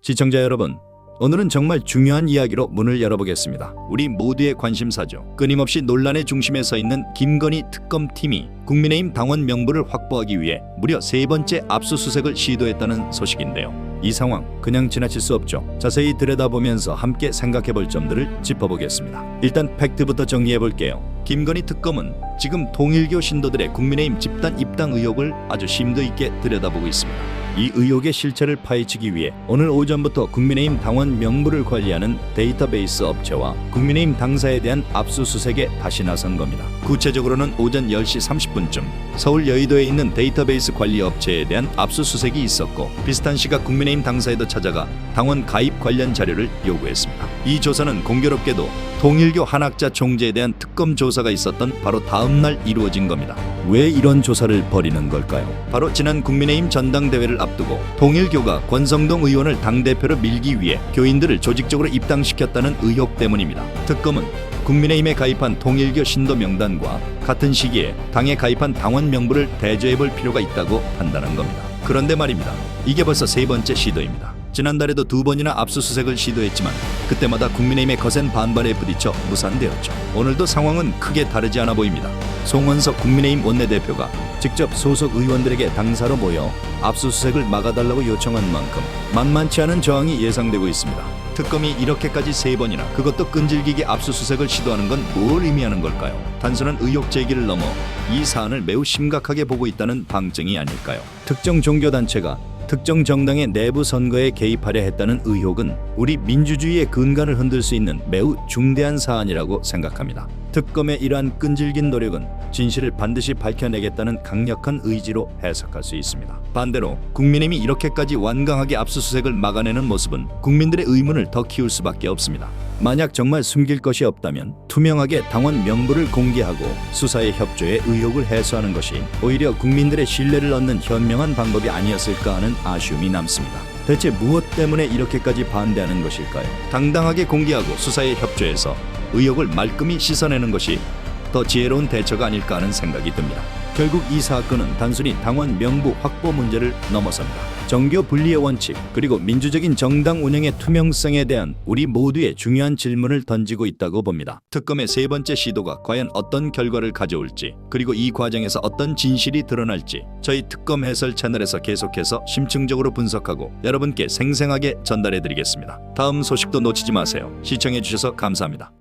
시청자 여러분, 오늘은 정말 중요한 이야기로 문을 열어보겠습니다. 우리 모두의 관심사죠. 끊임없이 논란의 중심에 서 있는 김건희 특검팀이 국민의힘 당원 명부를 확보하기 위해 무려 3번째 압수수색을 시도했다는 소식인데요. 이 상황 그냥 지나칠 수 없죠. 자세히 들여다보면서 함께 생각해볼 점들을 짚어보겠습니다. 일단 팩트부터 정리해볼게요. 김건희 특검은 지금 통일교 신도들의 국민의힘 집단 입당 의혹을 아주 심도 있게 들여다보고 있습니다. 이 의혹의 실체를 파헤치기 위해 오늘 오전부터 국민의힘 당원 명부를 관리하는 데이터베이스 업체와 국민의힘 당사에 대한 압수수색에 다시 나선 겁니다. 구체적으로는 오전 10시 30분쯤 서울 여의도에 있는 데이터베이스 관리 업체에 대한 압수수색이 있었고, 비슷한 시각 국민의힘 당사에도 찾아가 당원 가입 관련 자료를 요구했습니다. 이 조사는 공교롭게도 통일교 한학자 총재에 대한 특검 조사가 있었던 바로 다음 날 이루어진 겁니다. 왜 이런 조사를 벌이는 걸까요? 바로 지난 국민의힘 전당대회를 앞두고 통일교가 권성동 의원을 당대표로 밀기 위해 교인들을 조직적으로 입당시켰다는 의혹 때문입니다. 특검은 국민의힘에 가입한 통일교 신도 명단과 같은 시기에 당에 가입한 당원 명부를 대조해볼 필요가 있다고 판단한 겁니다. 그런데 말입니다. 이게 벌써 3번째 시도입니다. 지난달에도 2번이나 압수수색을 시도했지만 그때마다 국민의힘의 거센 반발에 부딪혀 무산되었죠. 오늘도 상황은 크게 다르지 않아 보입니다. 송원석 국민의힘 원내대표가 직접 소속 의원들에게 당사로 모여 압수수색을 막아달라고 요청한 만큼 만만치 않은 저항이 예상되고 있습니다. 특검이 이렇게까지 3번이나 그것도 끈질기게 압수수색을 시도하는 건 뭘 의미하는 걸까요? 단순한 의혹 제기를 넘어 이 사안을 매우 심각하게 보고 있다는 방증이 아닐까요? 특정 종교단체가 특정 정당의 내부 선거에 개입하려 했다는 의혹은 우리 민주주의의 근간을 흔들 수 있는 매우 중대한 사안이라고 생각합니다. 특검의 이러한 끈질긴 노력은 진실을 반드시 밝혀내겠다는 강력한 의지로 해석할 수 있습니다. 반대로 국민의힘이 이렇게까지 완강하게 압수수색을 막아내는 모습은 국민들의 의문을 더 키울 수밖에 없습니다. 만약 정말 숨길 것이 없다면 투명하게 당원 명부를 공개하고 수사에 협조해 의혹을 해소하는 것이 오히려 국민들의 신뢰를 얻는 현명한 방법이 아니었을까 하는 아쉬움이 남습니다. 대체 무엇 때문에 이렇게까지 반대하는 것일까요? 당당하게 공개하고 수사에 협조해서 의혹을 말끔히 씻어내는 것이 더 지혜로운 대처가 아닐까 하는 생각이 듭니다. 결국 이 사건은 단순히 당원 명부 확보 문제를 넘어섭니다. 정교 분리의 원칙, 그리고 민주적인 정당 운영의 투명성에 대한 우리 모두의 중요한 질문을 던지고 있다고 봅니다. 특검의 3번째 시도가 과연 어떤 결과를 가져올지, 그리고 이 과정에서 어떤 진실이 드러날지 저희 특검 해설 채널에서 계속해서 심층적으로 분석하고 여러분께 생생하게 전달해드리겠습니다. 다음 소식도 놓치지 마세요. 시청해주셔서 감사합니다.